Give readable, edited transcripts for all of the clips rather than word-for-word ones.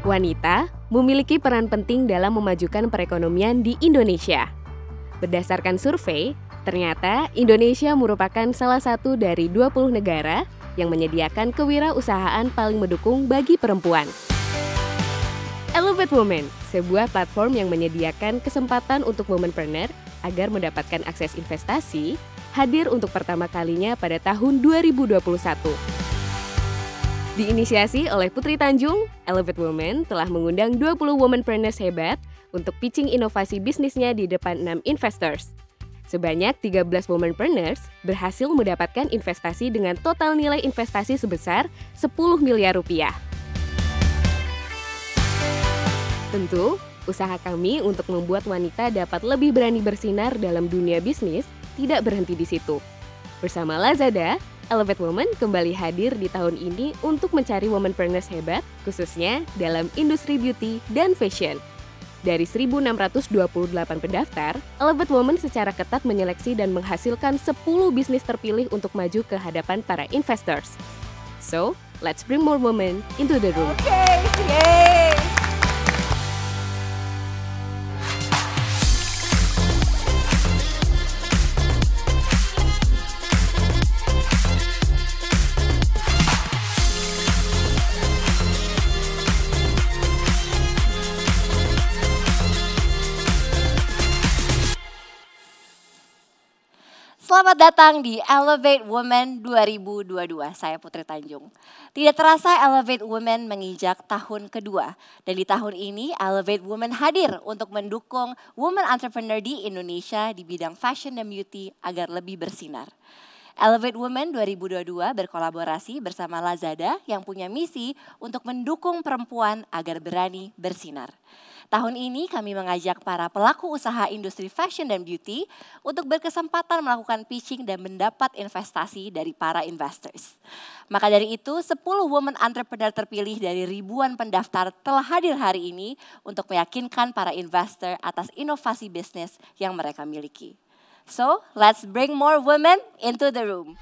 Wanita memiliki peran penting dalam memajukan perekonomian di Indonesia. Berdasarkan survei, ternyata Indonesia merupakan salah satu dari 20 negara yang menyediakan kewirausahaan paling mendukung bagi perempuan. Elevate Women, sebuah platform yang menyediakan kesempatan untuk womanpreneur agar mendapatkan akses investasi, hadir untuk pertama kalinya pada tahun 2021. Diinisiasi oleh Putri Tanjung, Elevate Women telah mengundang 20 womanpreneurs hebat untuk pitching inovasi bisnisnya di depan 6 investors. Sebanyak 13 womanpreneurs berhasil mendapatkan investasi dengan total nilai investasi sebesar 10 miliar rupiah. Tentu, usaha kami untuk membuat wanita dapat lebih berani bersinar dalam dunia bisnis tidak berhenti di situ. Bersama Lazada, Elevate Women kembali hadir di tahun ini untuk mencari womanpreneurs hebat, khususnya dalam industri beauty dan fashion. Dari 1.628 pendaftar, Elevate Women secara ketat menyeleksi dan menghasilkan 10 bisnis terpilih untuk maju ke hadapan para investors. So, let's bring more women into the room. Okay, yay! Selamat datang di Elevate Women 2022. Saya Putri Tanjung. Tidak terasa Elevate Women menginjak tahun kedua. Dan di tahun ini Elevate Women hadir untuk mendukung women entrepreneur di Indonesia di bidang fashion dan beauty agar lebih bersinar. Elevate Women 2022 berkolaborasi bersama Lazada yang punya misi untuk mendukung perempuan agar berani bersinar. Tahun ini kami mengajak para pelaku usaha industri fashion dan beauty untuk berkesempatan melakukan pitching dan mendapat investasi dari para investors. Maka dari itu 10 woman entrepreneur terpilih dari ribuan pendaftar telah hadir hari ini untuk meyakinkan para investor atas inovasi bisnis yang mereka miliki. So, let's bring more women into the room.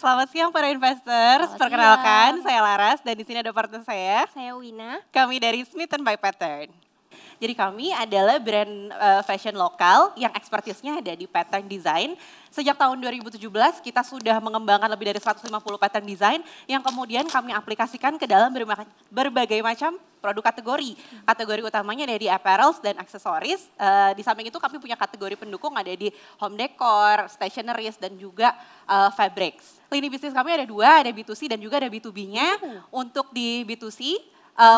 Selamat siang para investors. Perkenalkan, saya Laras dan di sini ada partner saya. Saya Wina. Kami dari Smith & by Pattern. Jadi kami adalah brand fashion lokal yang ekspertisnya ada di pattern design. Sejak tahun 2017 kita sudah mengembangkan lebih dari 150 pattern design yang kemudian kami aplikasikan ke dalam berbagai macam produk kategori. Kategori utamanya ada di apparels dan aksesoris. Di samping itu kami punya kategori pendukung ada di home decor, stationeries dan juga fabrics. Lini bisnis kami ada dua, ada B2C dan juga ada B2B-nya. Untuk di B2C,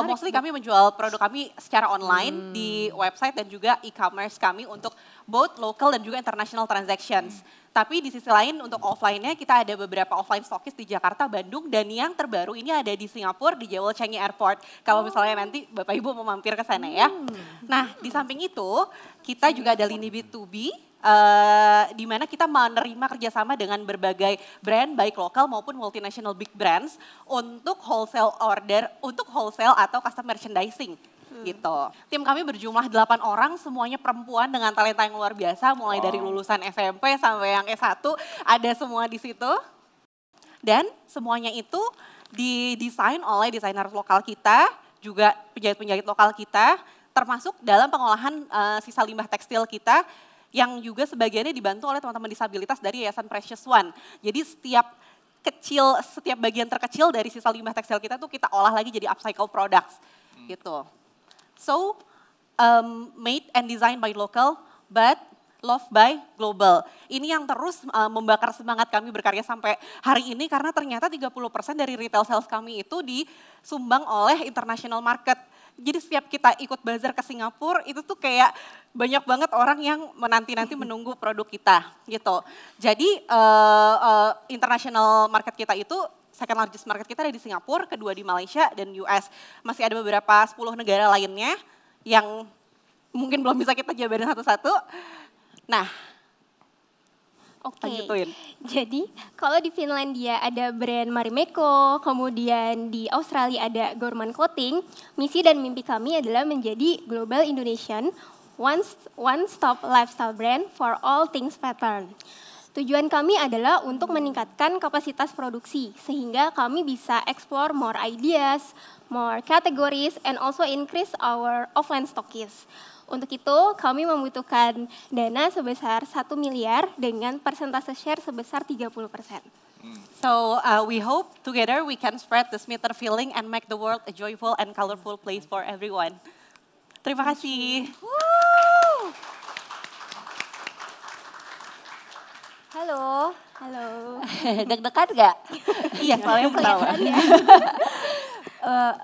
mostly kami menjual produk kami secara online di website dan juga e-commerce kami untuk both local dan juga international transactions. Tapi di sisi lain untuk offline-nya kita ada beberapa offline stokis di Jakarta, Bandung, dan yang terbaru ini ada di Singapura di Jewel Changi Airport. Kalau misalnya nanti Bapak Ibu mau mampir ke sana ya. Nah di samping itu kita juga ada lini B2B. Di mana kita menerima kerjasama dengan berbagai brand baik lokal maupun multinational big brands untuk wholesale order, untuk wholesale atau custom merchandising gitu. Tim kami berjumlah 8 orang, semuanya perempuan dengan talenta yang luar biasa, mulai dari lulusan SMP sampai yang S1 ada semua di situ. Dan semuanya itu didesain oleh desainer lokal kita, juga penjahit-penjahit lokal kita, termasuk dalam pengolahan sisa limbah tekstil kita yang juga sebagiannya dibantu oleh teman-teman disabilitas dari Yayasan Precious One. Jadi setiap bagian terkecil dari sisa limbah tekstil kita tuh kita olah lagi jadi upcycle products gitu. So, made and designed by local, but loved by global. Ini yang terus membakar semangat kami berkarya sampai hari ini karena ternyata 30% dari retail sales kami itu disumbang oleh international market. Jadi setiap kita ikut bazar ke Singapura itu tuh kayak banyak banget orang yang menanti-nanti menunggu produk kita gitu. Jadi international market kita itu second largest market kita ada di Singapura, kedua di Malaysia dan US. Masih ada beberapa 10 negara lainnya yang mungkin belum bisa kita jabarin satu-satu. Nah, Oke, lanjutin. jadi kalau di Finlandia ada brand Marimekko, kemudian di Australia ada Gorman Clothing, misi dan mimpi kami adalah menjadi Global Indonesian one-stop lifestyle brand for all things pattern. Tujuan kami adalah untuk meningkatkan kapasitas produksi, sehingga kami bisa explore more ideas, more categories, and also increase our offline stockists. Untuk itu, kami membutuhkan dana sebesar 1 miliar dengan persentase share sebesar 30%. So we hope together we can spread the Smitter feeling and make the world a joyful and colorful place for everyone. Terima kasih. Halo. Halo. Deg-degan nggak? Iya, soalnya ketawa.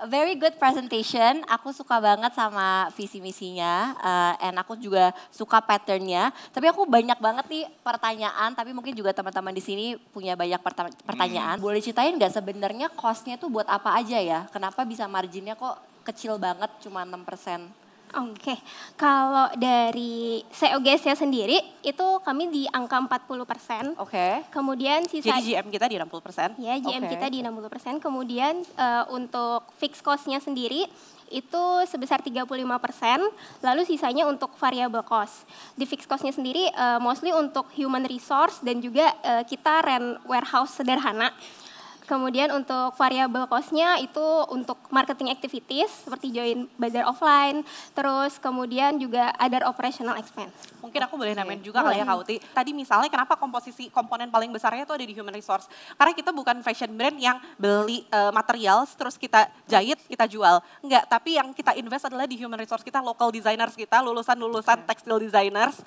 Very good presentation. Aku suka banget sama visi misinya, and aku juga suka patternnya. Tapi aku banyak banget nih pertanyaan. Tapi mungkin juga teman-teman di sini punya banyak pertanyaan. Boleh ceritain nggak sebenarnya costnya tuh buat apa aja ya? Kenapa bisa marginnya kok kecil banget, cuma 6%? Oke, kalau dari COGS-nya sendiri itu kami di angka 40%. Oke. Kemudian sisa Jadi GM kita di 60%. ya GM Oke. kita di 60%. Kemudian untuk fixed cost-nya sendiri itu sebesar 35%, lalu sisanya untuk variable cost. Di fixed cost-nya sendiri mostly untuk human resource dan juga kita rent warehouse sederhana. Kemudian untuk variable cost-nya itu untuk marketing activities seperti join bazar offline, terus kemudian juga other operational expense. Mungkin aku boleh namain juga kali ya Kak Uti. Tadi misalnya kenapa komposisi komponen paling besarnya itu ada di human resource. Karena kita bukan fashion brand yang beli material terus kita jahit, kita jual. Enggak, tapi yang kita invest adalah di human resource kita, local designers kita, lulusan-lulusan textile designers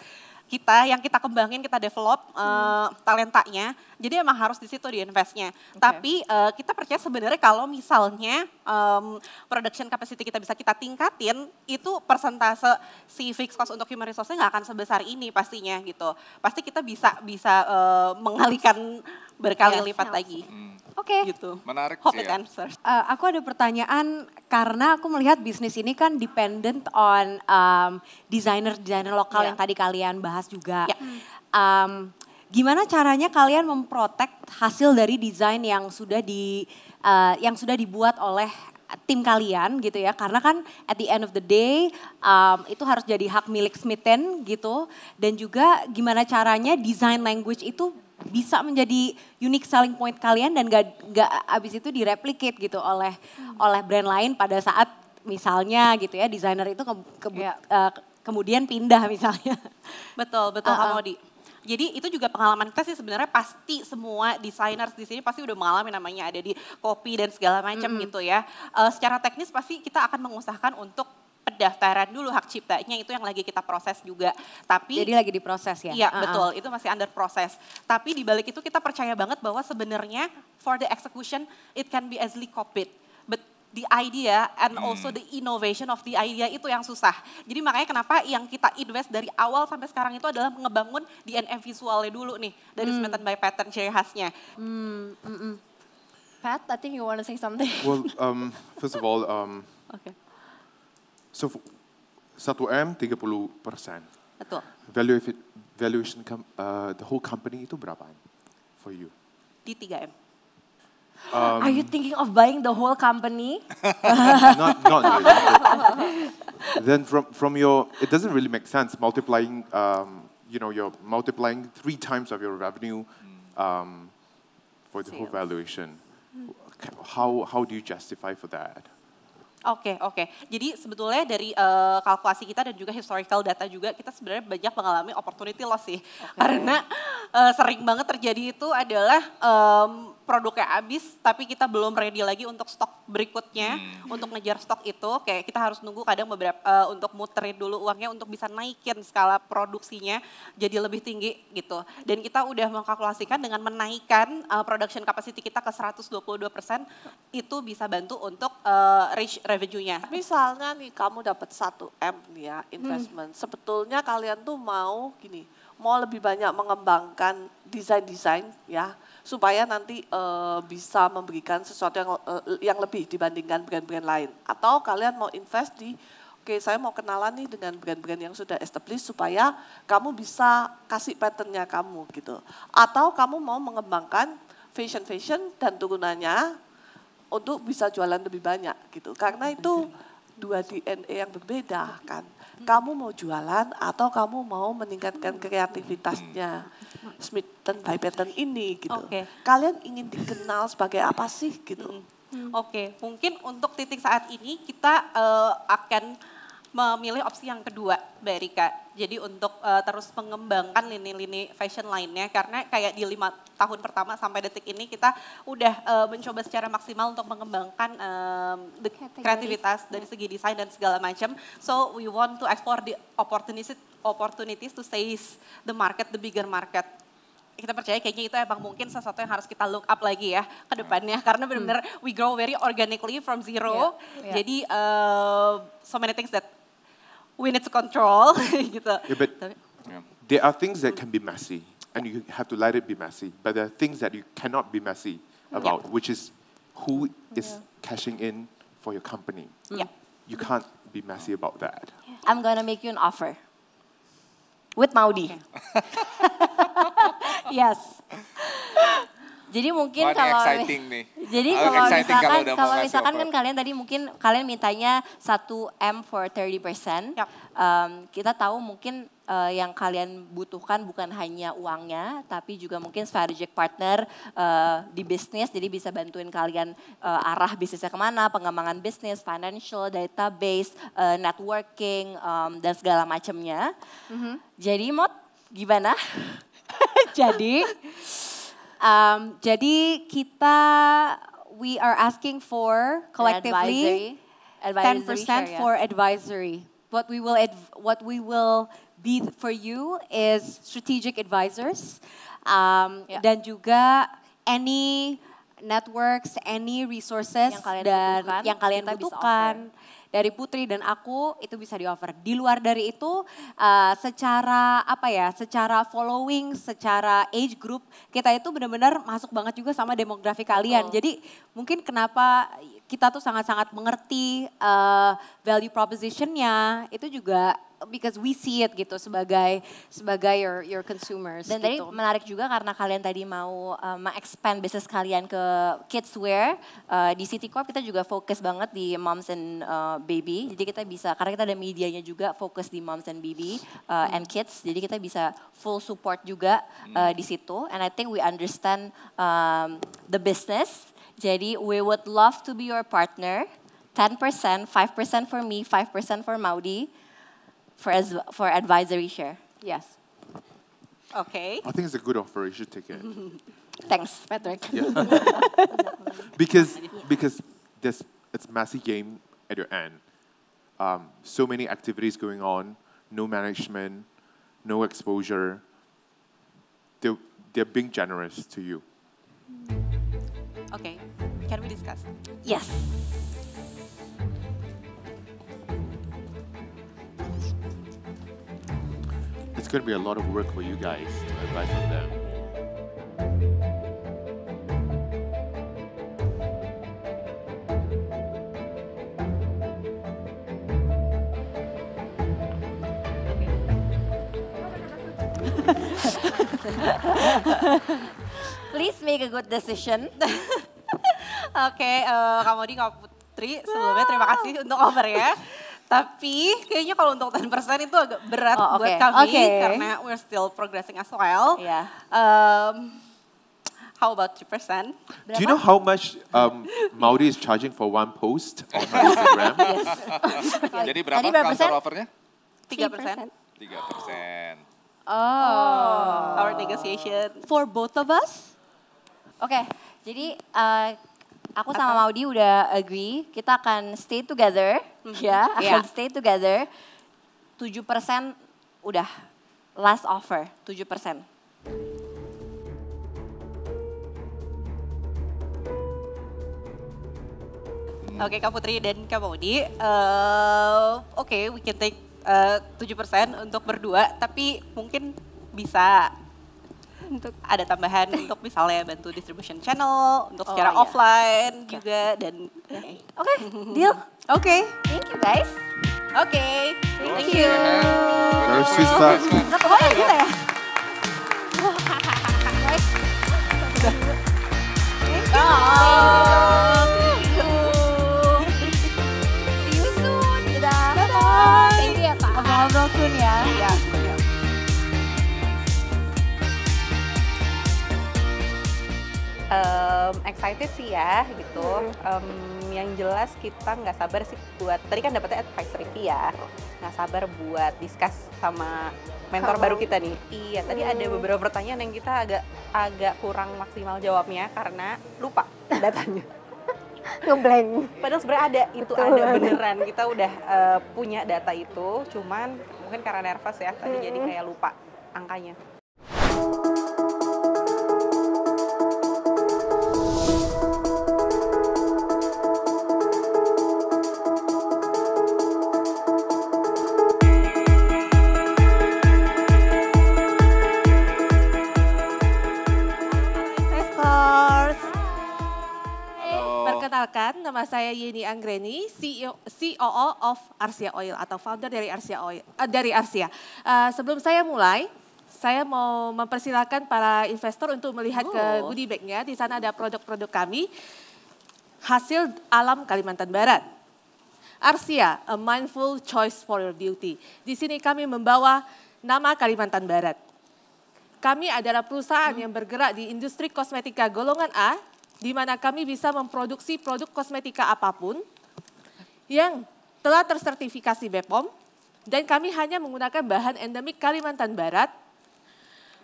kita yang kita kembangin, kita develop talentanya. Jadi emang harus di situ diinvestnya. Tapi kita percaya sebenarnya kalau misalnya production capacity kita bisa kita tingkatin, itu persentase si fixed cost untuk human resource-nya nggak akan sebesar ini pastinya gitu. Pasti kita bisa mengalihkan berkali lipat lagi. Oke. Gitu. Menarik Hope sih it ya. answers. Aku ada pertanyaan karena aku melihat bisnis ini kan dependent on desainer lokal yang tadi kalian bahas juga. Ya. Gimana caranya kalian memprotek hasil dari desain yang sudah dibuat oleh tim kalian gitu ya? Karena kan at the end of the day itu harus jadi hak milik Smitten gitu. Dan juga gimana caranya design language itu bisa menjadi unique selling point kalian dan gak abis itu direplicate gitu oleh brand lain pada saat misalnya gitu ya desainer itu kemudian pindah misalnya. Betul, Kak Maudi. Jadi itu juga pengalaman kita sih sebenarnya pasti semua designers di sini pasti udah mengalami namanya ada di copy dan segala macam gitu ya. Secara teknis pasti kita akan mengusahakan untuk pendaftaran dulu hak ciptanya itu yang lagi kita proses juga. Tapi Jadi lagi diproses ya? Iya betul, itu masih under proses. Tapi di balik itu kita percaya banget bahwa sebenarnya for the execution it can be easily copied. But the idea and also the innovation of the idea itu yang susah. Jadi makanya kenapa yang kita invest dari awal sampai sekarang itu adalah ngebangun DNA visualnya dulu nih dari Smitten by Pattern ciri khasnya. Pat, I think you want to say something. Well, first of all, Oke, so 1M 30%. betul. Valuation the whole company itu berapaan for you? Di 3M. Are you thinking of buying the whole company? Not really. Then from your, it doesn't really make sense multiplying. You're multiplying 3 times of your revenue for the whole valuation. How do you justify for that? Oke. Jadi sebetulnya dari kalkulasi kita dan juga historical data juga kita sebenarnya banyak mengalami opportunity loss sih. Karena sering banget terjadi itu adalah produknya habis tapi kita belum ready lagi untuk stok berikutnya. Untuk ngejar stok itu kayak kita harus nunggu kadang beberapa untuk muterin dulu uangnya untuk bisa naikin skala produksinya jadi lebih tinggi gitu. Dan kita udah mengkalkulasikan dengan menaikkan production capacity kita ke 122% itu bisa bantu untuk reach revenue-nya. Misalnya nih kamu dapat 1M nih ya investment. Sebetulnya kalian tuh mau lebih banyak mengembangkan desain-desain ya supaya nanti bisa memberikan sesuatu yang lebih dibandingkan brand-brand lain. Atau kalian mau invest di oke saya mau kenalan nih dengan brand-brand yang sudah established supaya kamu bisa kasih patternnya kamu gitu. Atau kamu mau mengembangkan fashion dan turunannya untuk bisa jualan lebih banyak gitu. Karena itu dua DNA yang berbeda kan. Kamu mau jualan atau kamu mau meningkatkan kreativitasnya Smitten by Pattern ini gitu. Kalian ingin dikenal sebagai apa sih gitu. Oke, mungkin untuk titik saat ini kita akan memilih opsi yang kedua, Mbak Erika. Jadi untuk terus mengembangkan lini-lini fashion lainnya, karena kayak di 5 tahun pertama sampai detik ini kita udah mencoba secara maksimal untuk mengembangkan kreativitas dari segi desain dan segala macam. So we want to explore the opportunities to seize the market, the bigger market. Kita percaya kayaknya itu emang mungkin sesuatu yang harus kita look up lagi ya ke depannya. Karena benar-benar we grow very organically from zero. Jadi so many things that we need to control gitu. Yeah, but there are things that can be messy and you have to let it be messy. But there are things that you cannot be messy about, which is who is cashing in for your company. You can't be messy about that. I'm gonna make you an offer. With Maudi. Yes. Jadi mungkin kalau exciting nih. Jadi kalau misalkan kan kalian tadi mungkin kalian mintanya 1M for 30%. Kita tahu mungkin yang kalian butuhkan bukan hanya uangnya, tapi juga mungkin strategic partner di bisnis. Jadi bisa bantuin kalian arah bisnisnya kemana, pengembangan bisnis, financial, database, networking, dan segala macamnya. Jadi Mot, gimana? Jadi kita we are asking for collectively 10% for advisory. What we will be for you is strategic advisors dan juga any networks, any resources yang kalian butuhkan. Dari Putri dan aku itu bisa di-offer. Di luar dari itu secara following, secara age group, kita itu benar-benar masuk banget juga sama demografi kalian. Jadi mungkin kenapa kita tuh sangat-sangat mengerti value proposition-nya, itu juga because we see it gitu sebagai your consumers. Dan gitu. Tadi menarik juga karena kalian tadi mau expand bisnis kalian ke kidswear. Di City Corp kita juga fokus banget di moms and baby. Jadi kita bisa, karena kita ada medianya juga fokus di moms and baby and kids. Jadi kita bisa full support juga di situ. And I think we understand the business. Jadi we would love to be your partner. 10%, 5% for me, 5% for Maudi. For advisory share. Yes. Okay. I think it's a good offer. You should take it. Thanks, Patrick. Yeah. because it's messy game at your end. So many activities going on, no management, no exposure. They're being generous to you. Okay. Can we discuss? Yes. It's going to be a lot of work for you guys to advise on them. Please make a good decision. Oke, Kak Maudi, Kak Putri, sebelumnya terima kasih untuk offernya. Tapi kayaknya kalau untuk 10% itu agak berat buat kami karena we're still progressing as well. Yeah. How about 3%? Do you know how much Maudi is charging for one post on her Instagram? Jadi berapa counter offernya? 3%. 3%. Our negotiation. For both of us? Oke, jadi aku sama Maudi udah agree, kita akan stay together, akan stay together. 7% udah last offer, 7%. Oke, Kak Putri dan Kak Maudi, oke, we can take 7% untuk berdua, tapi mungkin bisa untuk ada tambahan untuk misalnya bantu distribution channel, untuk secara offline juga dan Oke, deal. Oke. Thank you guys. Oke, thank you. Very sweet start. Oh ya gitu ya? See you soon. Dadah. Thank you ya Kak. Ngobrol-ngobrol soon ya. Excited sih ya gitu. Yang jelas kita nggak sabar sih buat, tadi kan dapetnya advisory fee ya. Nggak sabar buat discuss sama mentor baru kita nih. Iya, tadi ada beberapa pertanyaan yang kita agak kurang maksimal jawabnya karena lupa datanya. Ngeblank. Padahal sebenarnya ada, itu ada beneran. Kita udah punya data itu, cuman mungkin karena nervous ya tadi jadi kayak lupa angkanya. Perkenalkan, nama saya Yeni Anggreni, COO of Arsia Oil atau founder dari Arsia Oil, sebelum saya mulai, saya mau mempersilahkan para investor untuk melihat ke goodie bag-nya. Di sana ada produk-produk kami, hasil alam Kalimantan Barat. Arsia, a mindful choice for your beauty. Di sini kami membawa nama Kalimantan Barat. Kami adalah perusahaan yang bergerak di industri kosmetika golongan A, di mana kami bisa memproduksi produk kosmetika apapun yang telah tersertifikasi BPOM, dan kami hanya menggunakan bahan endemik Kalimantan Barat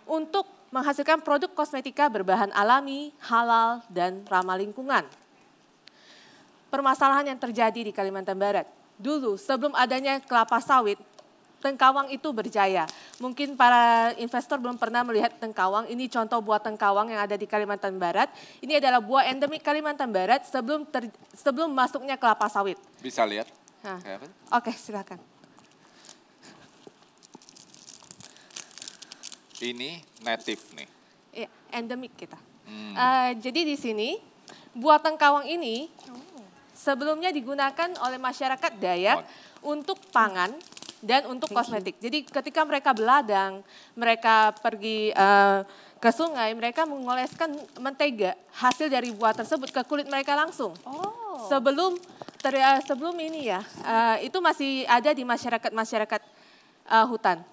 untuk menghasilkan produk kosmetika berbahan alami, halal, dan ramah lingkungan. Permasalahan yang terjadi di Kalimantan Barat, dulu sebelum adanya kelapa sawit, tengkawang itu berjaya. Mungkin para investor belum pernah melihat tengkawang. Ini contoh buah tengkawang yang ada di Kalimantan Barat. Ini adalah buah endemik Kalimantan Barat sebelum masuknya kelapa sawit. Bisa lihat? Oke, silakan. Ini native nih. Ya, endemik kita. Jadi di sini buah tengkawang ini sebelumnya digunakan oleh masyarakat Dayak untuk pangan dan untuk kosmetik. Jadi ketika mereka beladang, mereka pergi ke sungai, mereka mengoleskan mentega hasil dari buah tersebut ke kulit mereka langsung. Sebelum ini ya, itu masih ada di masyarakat hutan.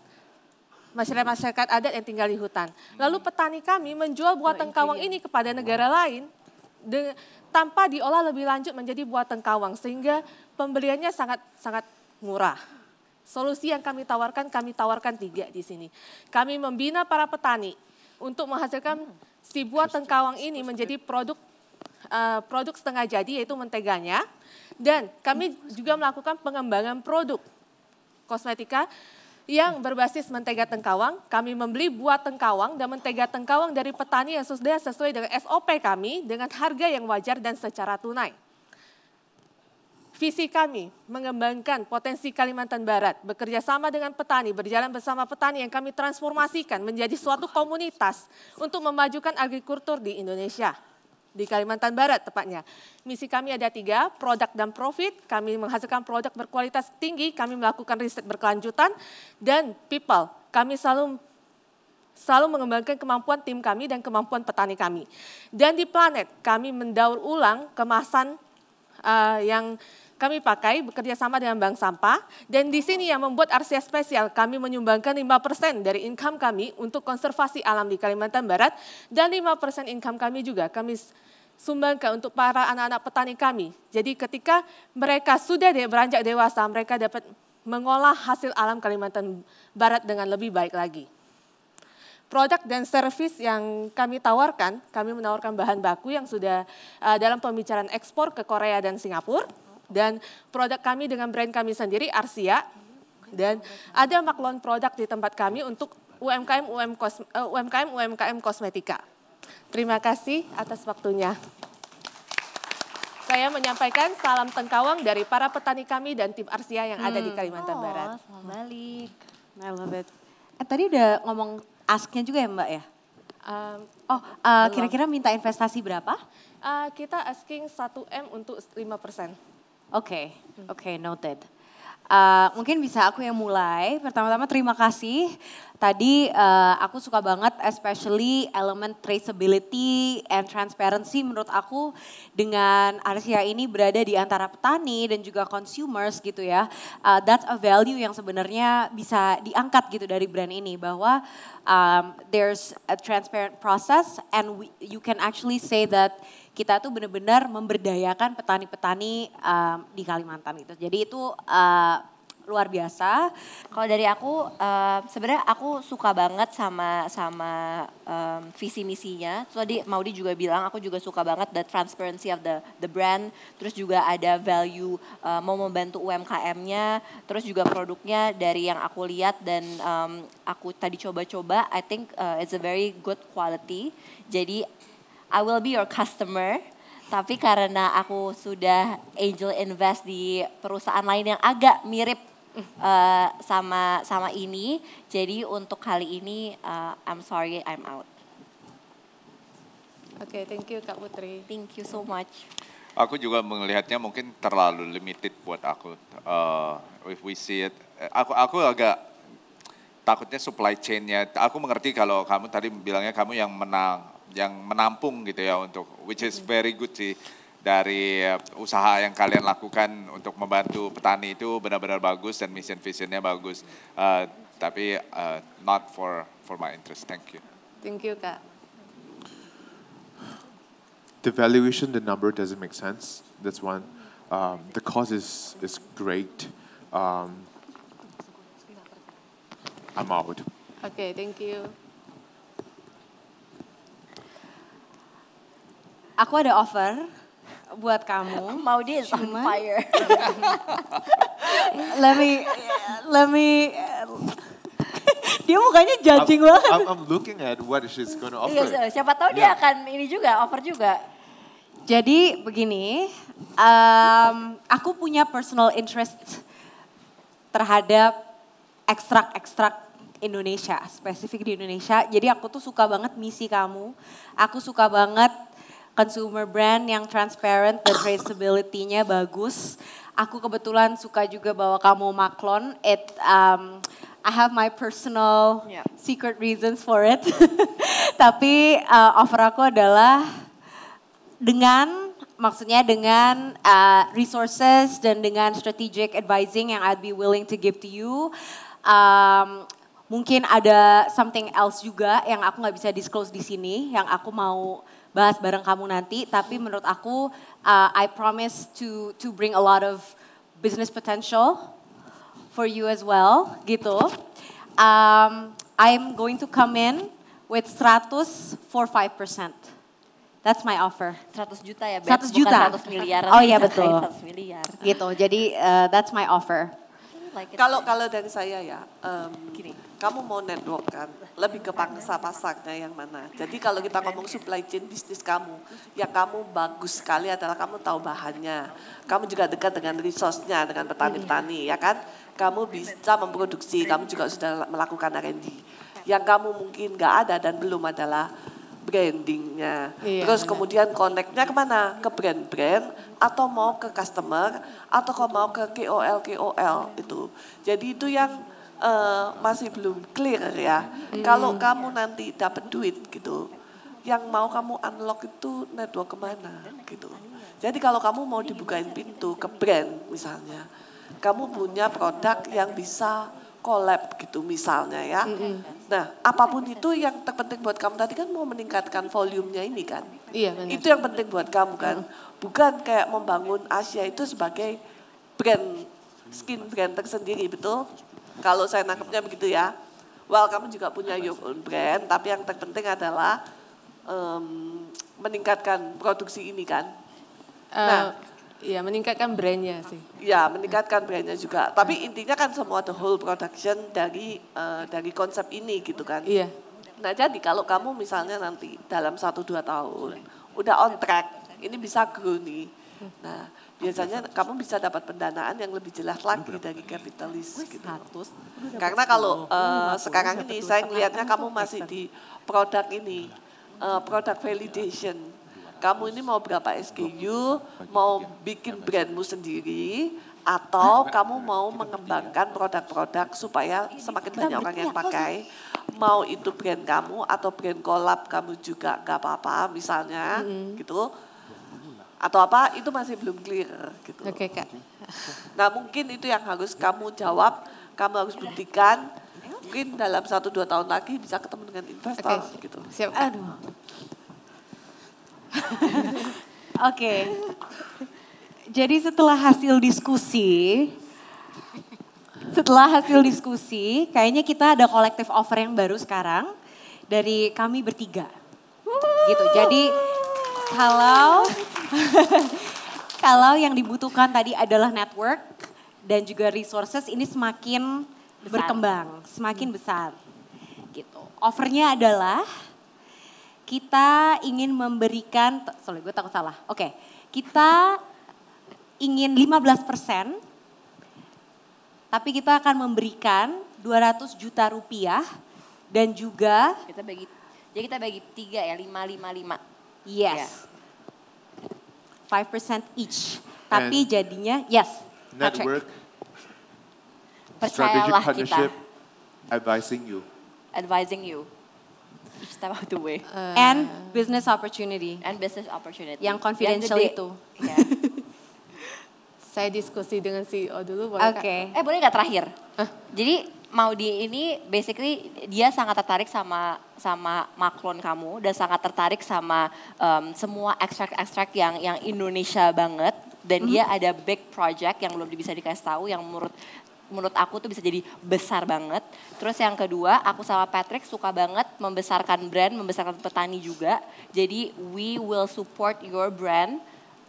Masyarakat adat yang tinggal di hutan. Lalu petani kami menjual buah tengkawang ini kepada negara lain tanpa diolah lebih lanjut menjadi buah tengkawang, sehingga pembeliannya sangat murah. Solusi yang kami tawarkan 3 di sini. Kami membina para petani untuk menghasilkan si buah tengkawang ini menjadi produk setengah jadi, yaitu menteganya. Dan kami juga melakukan pengembangan produk kosmetika yang berbasis mentega tengkawang. Kami membeli buah tengkawang dan mentega tengkawang dari petani yang sudah sesuai dengan SOP kami dengan harga yang wajar dan secara tunai. Visi kami mengembangkan potensi Kalimantan Barat, bekerja sama dengan petani, berjalan bersama petani yang kami transformasikan menjadi suatu komunitas untuk memajukan agrikultur di Indonesia, di Kalimantan Barat tepatnya. Misi kami ada 3, produk dan profit. Kami menghasilkan produk berkualitas tinggi, kami melakukan riset berkelanjutan, dan people. Kami selalu mengembangkan kemampuan tim kami dan kemampuan petani kami. Dan di planet, kami mendaur ulang kemasan yang kami pakai bekerja sama dengan Bank Sampah, dan di sini yang membuat Arsia spesial, kami menyumbangkan 5% dari income kami untuk konservasi alam di Kalimantan Barat, dan 5% income kami juga kami sumbangkan untuk para anak-anak petani kami. Jadi ketika mereka sudah beranjak dewasa, mereka dapat mengolah hasil alam Kalimantan Barat dengan lebih baik lagi. Produk dan service yang kami tawarkan, kami menawarkan bahan baku yang sudah dalam pembicaraan ekspor ke Korea dan Singapura. Dan produk kami dengan brand kami sendiri, Arsia. Dan ada maklon produk di tempat kami untuk UMKM kosmetika. Terima kasih atas waktunya. Saya menyampaikan salam tengkawang dari para petani kami dan tim Arsia yang ada di Kalimantan Barat. Salam balik. I love it. Tadi udah ngomong ask-nya juga ya Mbak ya? Kira-kira minta investasi berapa? Kita asking 1M untuk 5%. Oke, noted. Mungkin bisa aku yang mulai. Pertama-tama terima kasih. Tadi aku suka banget especially elemen traceability and transparency menurut aku dengan Arsia ini berada di antara petani dan juga consumers gitu ya. That's a value yang sebenarnya bisa diangkat gitu dari brand ini bahwa there's a transparent process and you can actually say that kita tuh benar-benar memberdayakan petani-petani di Kalimantan gitu. Jadi itu luar biasa. Kalau dari aku, sebenarnya aku suka banget sama visi misinya. So tadi Maudi juga bilang, aku juga suka banget the transparency of the brand. Terus juga ada value mau membantu UMKM-nya. Terus juga produknya dari yang aku lihat dan aku tadi coba-coba, I think it's a very good quality. Jadi I will be your customer. Tapi karena aku sudah angel invest di perusahaan lain yang agak mirip sama ini, jadi untuk kali ini I'm sorry I'm out. Oke, thank you Kak Putri. Thank you so much. Aku juga melihatnya mungkin terlalu limited buat aku. If we see it, aku agak takutnya supply chain-nya. Aku mengerti kalau kamu tadi bilangnya kamu yang menampung gitu ya untuk, which is very good sih. Dari usaha yang kalian lakukan untuk membantu petani itu benar-benar bagus dan mission visionnya bagus. Tapi not for my interest. Thank you. Thank you Kak. The valuation, the number doesn't make sense. That's one. The cost is great. I'm out. Oke, thank you. Aku ada offer buat kamu. Maudi is on fire. Let me dia mukanya judging banget. I'm looking at what she's going to offer. Iya, siapa tahu dia akan ini juga, offer juga. Jadi begini, aku punya personal interest terhadap ekstrak-ekstrak Indonesia, spesifik di Indonesia. Jadi aku tuh suka banget misi kamu. Aku suka banget consumer brand yang transparent dan traceability-nya bagus. Aku kebetulan suka juga bahwa kamu maklon. I have my personal secret reasons for it. Tapi offer aku adalah maksudnya dengan resources dan dengan strategic advising yang I'd be willing to give to you. Mungkin ada something else juga yang aku nggak bisa disclose di sini, yang aku mau bahas bareng kamu nanti. Tapi menurut aku, I promise to bring a lot of business potential for you as well, gitu. I'm going to come in with 100 for 5%. That's my offer. 100 juta ya, 100 juta. Bukan 100 miliar. Oh iya betul. 100 miliar. Gitu, jadi that's my offer. Kalau dari saya ya, gini, kamu mau network kan, lebih ke pangsa pasarnya yang mana. Jadi kalau kita ngomong supply chain bisnis kamu, yang kamu bagus sekali adalah kamu tahu bahannya. Kamu juga dekat dengan resource-nya, dengan petani-petani, ya kan. Kamu bisa memproduksi, kamu juga sudah melakukan R&D. Yang kamu mungkin nggak ada dan belum adalah brandingnya. Terus kemudian connect-nya kemana? Ke brand-brand atau mau ke customer atau kau mau ke KOL itu. Jadi itu yang masih belum clear ya. Kalau kamu nanti dapat duit gitu, yang mau kamu unlock itu network kemana gitu. Jadi kalau kamu mau dibukain pintu ke brand misalnya, kamu punya produk yang bisa collab gitu misalnya ya. Nah, apapun itu yang terpenting buat kamu tadi kan mau meningkatkan volumenya ini kan. Iya benar. Itu yang penting buat kamu kan. Bukan kayak membangun Asia itu sebagai brand, skin brand tersendiri, betul? Kalau saya nangkepnya begitu ya. Well, kamu juga punya your own brand, tapi yang terpenting adalah meningkatkan produksi ini kan. Iya, meningkatkan brandnya sih. Ya, meningkatkan brandnya juga. Tapi intinya kan semua the whole production dari konsep ini gitu kan. Iya. Nah jadi kalau kamu misalnya nanti dalam 1-2 tahun udah on track, ini bisa grow nih. Nah biasanya kamu bisa dapat pendanaan yang lebih jelas lagi dari kapitalis gitu. Karena kalau sekarang ini saya ngelihatnya kamu masih di produk ini, product validation. Kamu ini mau berapa SKU, mau bikin brandmu sendiri, Atau kamu mau mengembangkan produk-produk supaya semakin banyak orang yang pakai. Mau itu brand kamu atau brand collab kamu juga gak apa-apa misalnya gitu. Atau apa itu masih belum clear gitu. Oke, Kak. Nah mungkin itu yang harus kamu jawab, kamu harus buktikan. Mungkin dalam 1-2 tahun lagi bisa ketemu dengan investor gitu. Siap, Kak. Oke. Jadi setelah hasil diskusi, kayaknya kita ada collective offer yang baru sekarang dari kami bertiga. Gitu. Jadi kalau yang dibutuhkan tadi adalah network dan juga resources, ini semakin berkembang, semakin besar. Gitu. Offernya adalah kita ingin memberikan, sorry gue takut salah. Oke, kita ingin 15%, tapi kita akan memberikan 200 juta rupiah dan juga Kita bagi 3 ya, 5. yes, 5% each. Tapi jadinya yes, Patrick. Network, strategic Percayalah partnership, kita. advising you. Each step of the way. And business opportunity. And business opportunity. Yang confidential Yang gede. itu. Ya. Saya diskusi dengan CEO dulu boleh, Oke. Kak? Boleh nggak terakhir? Jadi Maudi ini basically dia sangat tertarik sama maklon kamu dan sangat tertarik sama semua ekstrak-ekstrak yang Indonesia banget dan dia ada big project yang belum bisa dikasih tahu yang menurut aku tuh bisa jadi besar banget. Terus yang kedua, aku sama Patrick suka banget membesarkan brand, membesarkan petani juga. Jadi we will support your brand,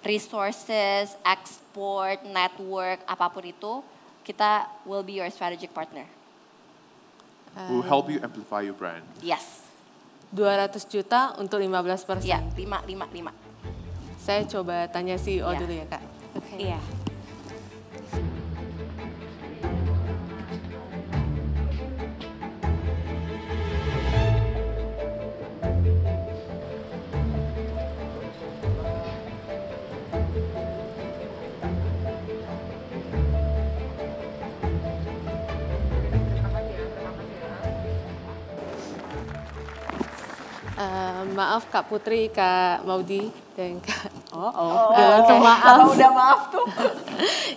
resources, export, network, apapun itu, kita will be your strategic partner. We'll help you amplify your brand. Yes. 200 juta untuk 15%. Ya, 5. Saya coba tanya CEO Ya. dulu ya, Kak. Iya. Maaf Kak Putri, Kak Maudi, dan Kak... Langsung maaf. Udah maaf tuh.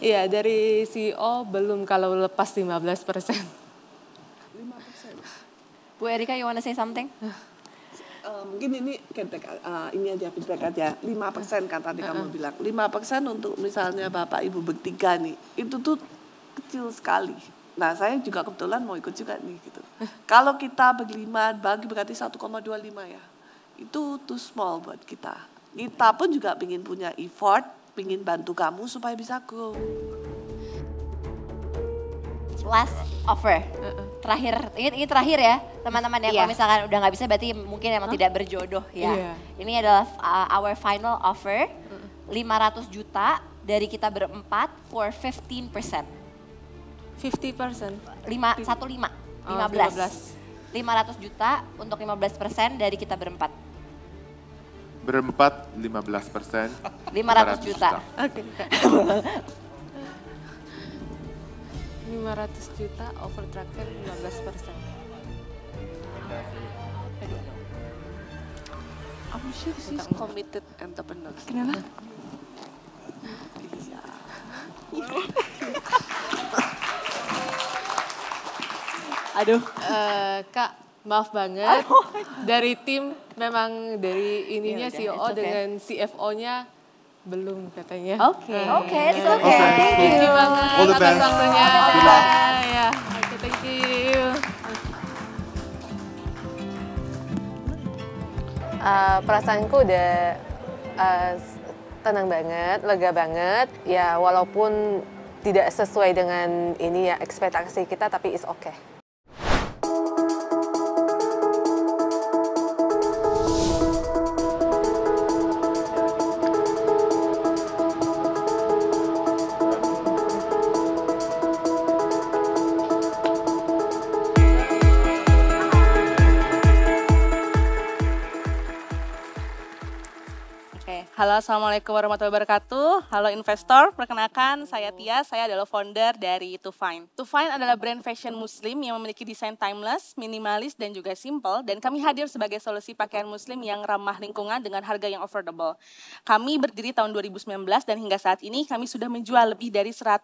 Iya, dari CEO belum kalau lepas 15%. Bu Erika, you wanna say something? Mungkin ini aja feedback aja. 5% kan tadi kamu bilang. 5% untuk misalnya Bapak Ibu bertiga nih. Itu tuh kecil sekali. Nah, saya juga kebetulan mau ikut juga nih gitu. Kalau kita berlima bagi berarti 1,25 ya. Itu too small buat kita. Kita pun juga ingin punya effort, ingin bantu kamu supaya bisa grow. Last offer. Terakhir, ini terakhir ya teman-teman ya. Kalau misalkan udah nggak bisa berarti mungkin emang tidak berjodoh ya. Iya. Ini adalah our final offer. 500 juta dari kita berempat for 15%. 50%. 15. 500 juta untuk 15% dari kita berempat. Berempat 15%. 500 juta. Oke. 500 juta over traktir 15%. I'm sure she's committed entrepreneur. Kenapa? Aduh. Kak, maaf banget. Dari tim memang dari ininya Ya udah, CEO it's okay. dengan CFO-nya belum katanya. Oke. Oke, it's okay. Thank you banget All the atas best. waktunya. Good luck. Ya, oke, thank you. Perasaanku udah tenang banget, lega banget. Ya walaupun tidak sesuai dengan ini ya ekspektasi kita, tapi it's okay. Halo, Assalamualaikum warahmatullahi wabarakatuh. Halo investor, perkenalkan saya Tia, saya adalah founder dari Tufine. Tufine adalah brand fashion muslim yang memiliki desain timeless, minimalis, dan juga simple. Dan kami hadir sebagai solusi pakaian muslim yang ramah lingkungan dengan harga yang affordable. Kami berdiri tahun 2019 dan hingga saat ini kami sudah menjual lebih dari 100.000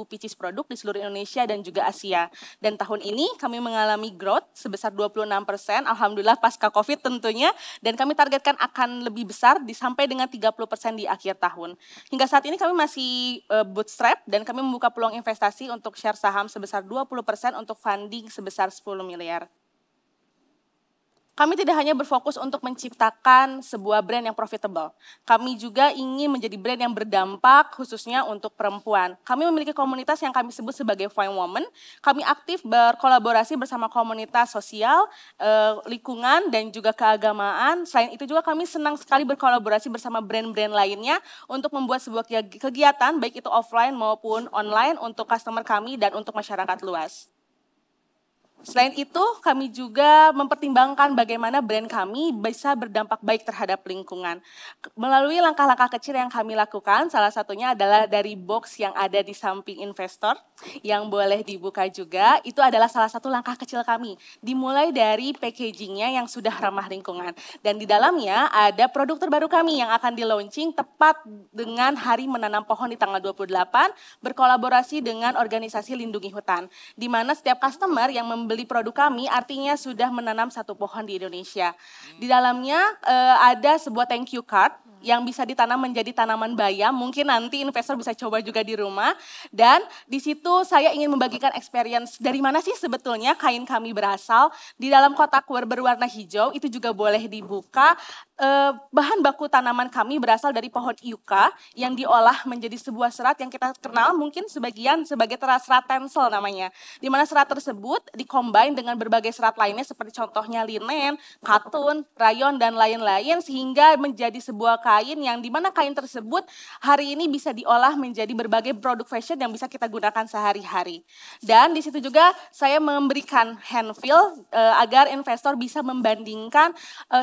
pieces produk di seluruh Indonesia dan juga Asia. Dan tahun ini kami mengalami growth sebesar 26%, alhamdulillah pasca COVID tentunya. Dan kami targetkan akan lebih besar sampai dengan 30% di akhir tahun. Hingga saat ini kami masih bootstrap dan kami membuka peluang investasi untuk share saham sebesar 20% untuk funding sebesar 10 miliar. Kami tidak hanya berfokus untuk menciptakan sebuah brand yang profitable. Kami juga ingin menjadi brand yang berdampak khususnya untuk perempuan. Kami memiliki komunitas yang kami sebut sebagai Fine Woman. Kami aktif berkolaborasi bersama komunitas sosial, lingkungan, dan juga keagamaan. Selain itu juga kami senang sekali berkolaborasi bersama brand-brand lainnya untuk membuat sebuah kegiatan baik itu offline maupun online untuk customer kami dan untuk masyarakat luas. Selain itu, kami juga mempertimbangkan bagaimana brand kami bisa berdampak baik terhadap lingkungan. Melalui langkah-langkah kecil yang kami lakukan, salah satunya adalah dari box yang ada di samping investor, yang boleh dibuka juga, itu adalah salah satu langkah kecil kami. Dimulai dari packagingnya yang sudah ramah lingkungan. Dan di dalamnya ada produk terbaru kami yang akan di-launching tepat dengan Hari Menanam Pohon di tanggal 28, berkolaborasi dengan organisasi Lindungi Hutan. Di mana setiap customer yang membeli produk kami artinya sudah menanam 1 pohon di Indonesia. Di dalamnya ada sebuah thank you card yang bisa ditanam menjadi tanaman bayam. Mungkin nanti investor bisa coba juga di rumah. Dan di situ saya ingin membagikan experience dari mana sih sebetulnya kain kami berasal. Di dalam kotak berwarna hijau itu juga boleh dibuka. Bahan baku tanaman kami berasal dari pohon yucca yang diolah menjadi sebuah serat yang kita kenal mungkin sebagian sebagai serat tencel namanya. Di mana serat tersebut dikombin dengan berbagai serat lainnya seperti contohnya linen, katun, rayon, dan lain-lain sehingga menjadi sebuah kain yang dimana kain tersebut hari ini bisa diolah menjadi berbagai produk fashion yang bisa kita gunakan sehari-hari. Dan di situ juga saya memberikan hand feel agar investor bisa membandingkan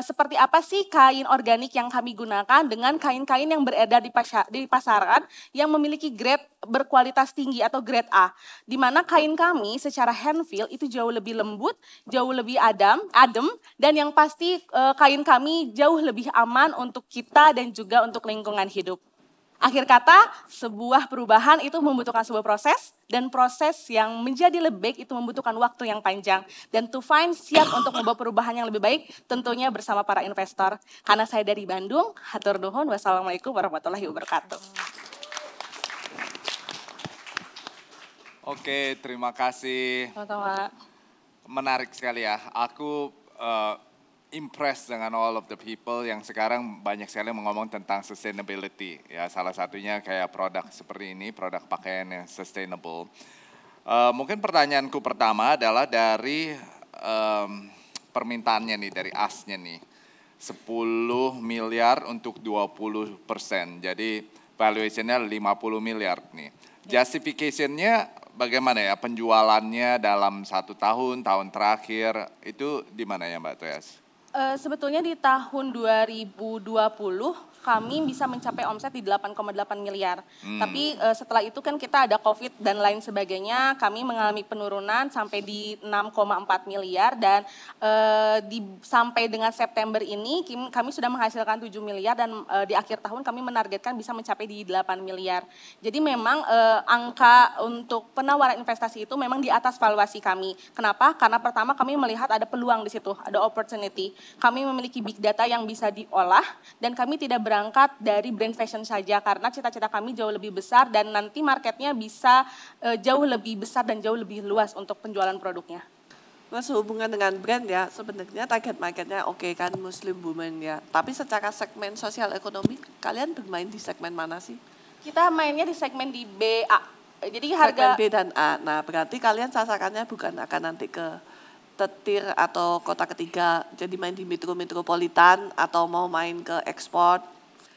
seperti apa sih kain organik yang kami gunakan dengan kain-kain yang beredar di pasaran yang memiliki grade berkualitas tinggi atau grade A. Di mana kain kami secara hand feel itu jauh lebih lembut, jauh lebih adem, dan yang pasti kain kami jauh lebih aman untuk kita dan juga untuk lingkungan hidup. Akhir kata, sebuah perubahan itu membutuhkan sebuah proses, dan proses yang menjadi lebih baik itu membutuhkan waktu yang panjang. Dan Tufine siap untuk membawa perubahan yang lebih baik, tentunya bersama para investor. Karena saya dari Bandung, hatur nuhun, wassalamualaikum warahmatullahi wabarakatuh. Oke, terima kasih. Sama-sama. Menarik sekali ya. Aku impressed dengan all of the people yang sekarang banyak sekali ngomong tentang sustainability. Ya, salah satunya kayak produk seperti ini, produk pakaian yang sustainable. Mungkin pertanyaanku pertama adalah dari permintaannya nih, dari asnya nih. 10 miliar untuk 20%. Jadi valuationnya 50 miliar nih. Justification-nya bagaimana ya, penjualannya dalam 1 tahun terakhir, itu di mana ya Mbak Tuyas? Sebetulnya di tahun 2020 kami bisa mencapai omset di 8,8 miliar. Tapi setelah itu kan kita ada COVID dan lain sebagainya, kami mengalami penurunan sampai di 6,4 miliar dan sampai dengan September ini kami sudah menghasilkan 7 miliar dan di akhir tahun kami menargetkan bisa mencapai di 8 miliar. Jadi memang angka untuk penawaran investasi itu memang di atas valuasi kami. Kenapa? Karena pertama kami melihat ada peluang di situ, ada opportunity. Kami memiliki big data yang bisa diolah dan kami tidak berangkat dari brand fashion saja karena cita-cita kami jauh lebih besar dan nanti marketnya bisa jauh lebih besar dan jauh lebih luas untuk penjualan produknya. Mas, hubungan dengan brand ya, sebenarnya target marketnya oke kan, Muslim women ya. Tapi secara segmen sosial ekonomi, kalian bermain di segmen mana sih? Kita mainnya di segmen di BA. Jadi harga segmen B dan A. Nah, berarti kalian sasarannya bukan akan nanti ke tetir atau kota ketiga, jadi main di metropolitan atau mau main ke ekspor?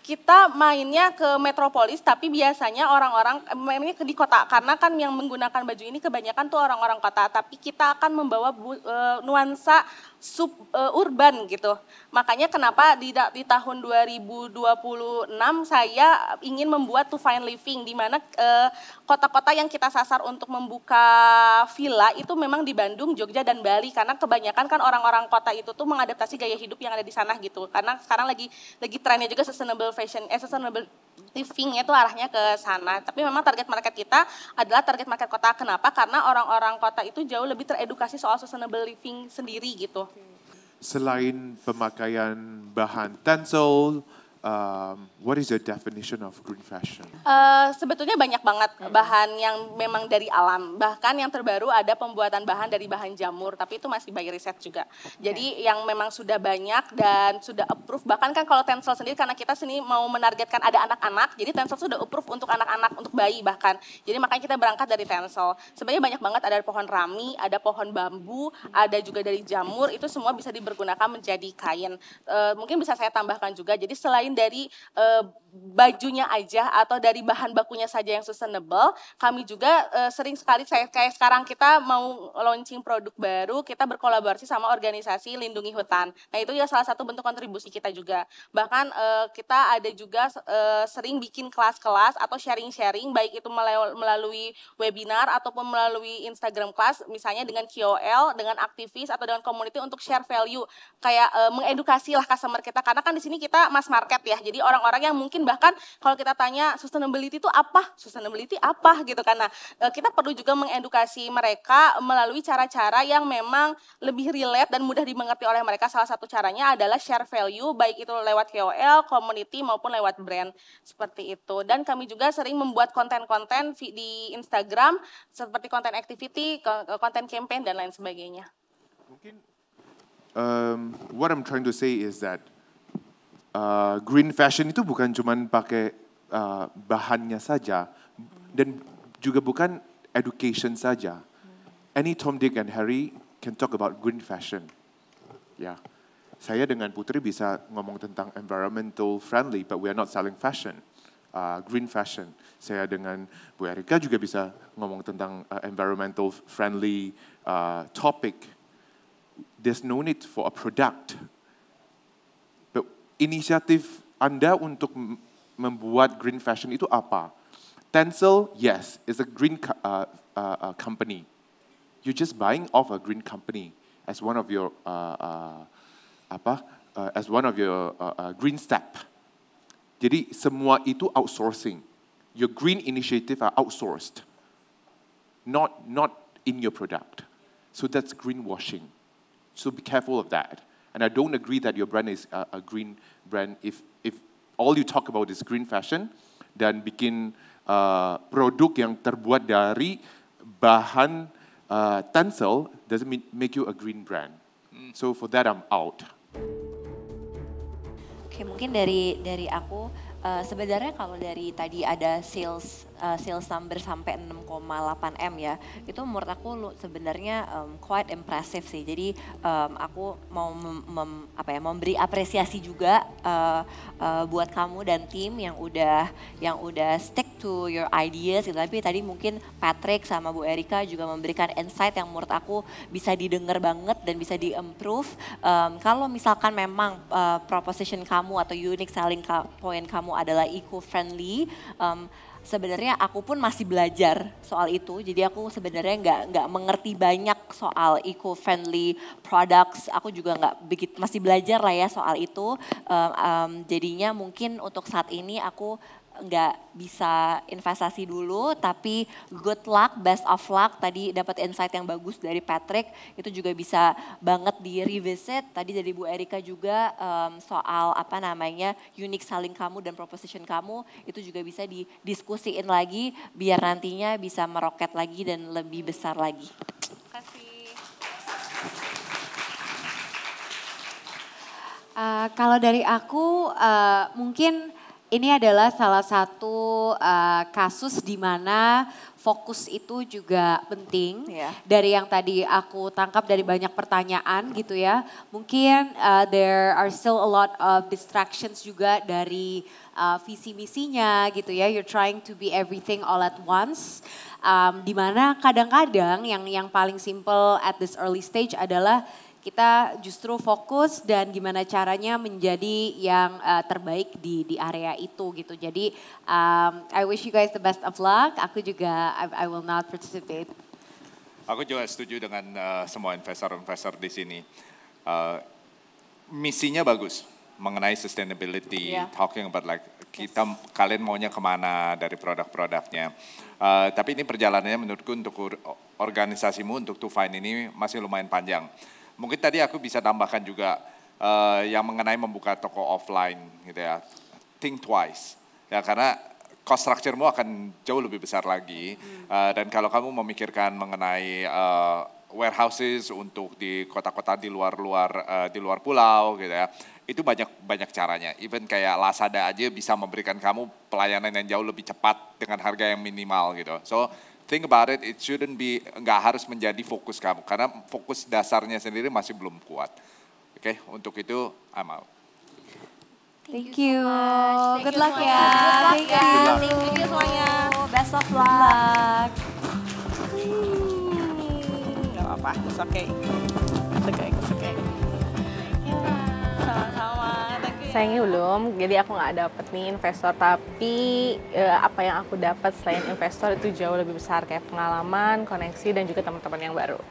Kita mainnya ke metropolis, tapi biasanya orang-orang mainnya di kota karena kan yang menggunakan baju ini kebanyakan tuh orang-orang kota. Tapi kita akan membawa nuansa urban gitu. Makanya kenapa di tahun 2026 saya ingin membuat To Find Living, di mana kota-kota yang kita sasar untuk membuka villa itu memang di Bandung, Jogja, dan Bali. Karena kebanyakan kan orang-orang kota itu tuh mengadaptasi gaya hidup yang ada di sana gitu. Karena sekarang lagi trennya juga sustainable living itu arahnya ke sana. Tapi memang target market kita adalah target market kota. Kenapa? Karena orang-orang kota itu jauh lebih teredukasi soal sustainable living sendiri gitu. Selain pemakaian bahan tencel, what is your definition of green fashion? Sebetulnya banyak banget bahan yang memang dari alam. Bahkan yang terbaru ada pembuatan bahan dari bahan jamur, tapi itu masih by riset juga. Jadi yang memang sudah banyak dan sudah approve. Bahkan kan kalau tencel sendiri, karena kita sini mau menargetkan ada anak-anak, jadi tencel sudah approve untuk anak-anak, untuk bayi bahkan. Jadi makanya kita berangkat dari tencel. Sebenarnya banyak banget, ada pohon rami, ada pohon bambu, ada juga dari jamur, itu semua bisa dipergunakan menjadi kain. Mungkin bisa saya tambahkan juga, jadi selain dari bajunya aja atau dari bahan bakunya saja yang sustainable, kami juga sering sekali kayak sekarang kita mau launching produk baru, kita berkolaborasi sama organisasi Lindungi Hutan. Nah itu ya salah satu bentuk kontribusi kita juga. Bahkan kita ada juga sering bikin kelas-kelas atau sharing-sharing, baik itu melalui webinar ataupun melalui Instagram class, misalnya dengan KOL, dengan aktivis atau dengan community untuk share value, kayak mengedukasi lah customer kita. Karena kan di sini kita mass market ya, jadi orang-orang yang mungkin bahkan kalau kita tanya sustainability itu apa gitu, karena kita perlu juga mengedukasi mereka melalui cara-cara yang memang lebih relate dan mudah dimengerti oleh mereka. Salah satu caranya adalah share value, baik itu lewat KOL, community maupun lewat brand, seperti itu. Dan kami juga sering membuat konten-konten di Instagram seperti konten activity, konten campaign dan lain sebagainya. Mungkin what I'm trying to say is that green fashion itu bukan cuma pakai bahannya saja, dan juga bukan education saja. Any Tom, Dick, and Harry can talk about green fashion. Ya, saya dengan Putri bisa ngomong tentang environmental friendly, but we are not selling fashion, green fashion. Saya dengan Bu Erika juga bisa ngomong tentang environmental friendly topic. There's no need for a product. Inisiatif Anda untuk membuat green fashion itu apa? Tencel, yes, is a green company. You're just buying off a green company as one of your green step. Jadi semua itu outsourcing. Your green initiative are outsourced, not in your product. So that's greenwashing. So be careful of that. And I don't agree that your brand is a green brand if all you talk about is green fashion dan bikin produk yang terbuat dari bahan tencel doesn't make you a green brand. So for that I'm out. Oke, mungkin dari aku sebenarnya kalau dari tadi ada sales number sampai 6,8 M ya, itu menurut aku sebenarnya quite impressive sih. Jadi aku mau memberi apresiasi juga buat kamu dan tim yang udah stick to your ideas gitu. Tapi tadi mungkin Patrick sama Bu Erika juga memberikan insight yang menurut aku bisa didengar banget dan bisa di-improve. Kalau misalkan memang proposition kamu atau unique selling point kamu adalah eco-friendly, sebenarnya aku pun masih belajar soal itu. Jadi aku sebenarnya nggak mengerti banyak soal eco-friendly products. Aku juga masih belajar lah ya soal itu. Jadinya mungkin untuk saat ini aku nggak bisa investasi dulu, tapi good luck, best of luck. Tadi dapat insight yang bagus dari Patrick, itu juga bisa banget di revisit. Tadi dari Bu Erika juga soal unique selling kamu dan proposition kamu, itu juga bisa didiskusiin lagi biar nantinya bisa meroket lagi dan lebih besar lagi. Terima kasih. Kalau dari aku mungkin ini adalah salah satu kasus di mana fokus itu juga penting. Dari yang tadi aku tangkap dari banyak pertanyaan gitu ya. Mungkin there are still a lot of distractions juga dari visi misinya gitu ya. You're trying to be everything all at once. Di mana kadang-kadang yang paling simple at this early stage adalah kita justru fokus dan gimana caranya menjadi yang terbaik di area itu gitu. Jadi I wish you guys the best of luck. Aku juga I will not participate. Aku juga setuju dengan semua investor-investor di sini. Misinya bagus mengenai sustainability, talking about like kalian maunya kemana dari produk-produknya. Tapi ini perjalanannya menurutku untuk organisasimu, untuk Tufine ini masih lumayan panjang. Mungkin tadi aku bisa tambahkan juga yang mengenai membuka toko offline gitu ya. Think twice. Ya karena cost structure-mu akan jauh lebih besar lagi. Dan kalau kamu memikirkan mengenai warehouses untuk di kota-kota di luar pulau gitu ya. Itu banyak caranya. Even kayak Lazada aja bisa memberikan kamu pelayanan yang jauh lebih cepat dengan harga yang minimal gitu. So think about it shouldn't be, nggak harus menjadi fokus kamu. Karena fokus dasarnya sendiri masih belum kuat. Oke, untuk itu I'm out. Thank you. Good luck ya. Thank you semuanya. Best of luck. Gak apa-apa, it's okay. It's okay. Sama-sama, thank you. Sayangnya belum, jadi aku nggak dapet nih investor, tapi apa yang aku dapat selain investor itu jauh lebih besar, kayak pengalaman, koneksi, dan juga teman-teman yang baru.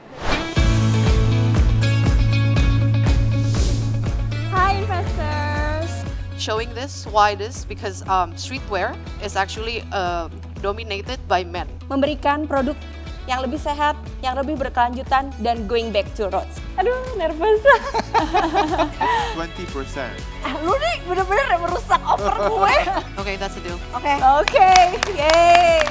Hi investors. Showing this, why this? Because streetwear is actually dominated by men. Memberikan produk yang lebih sehat, yang lebih berkelanjutan, dan going back to roots. Aduh, nervous. 20%. Lu nih bener-bener merusak offer gue. Okay, that's a deal. Oke, yay.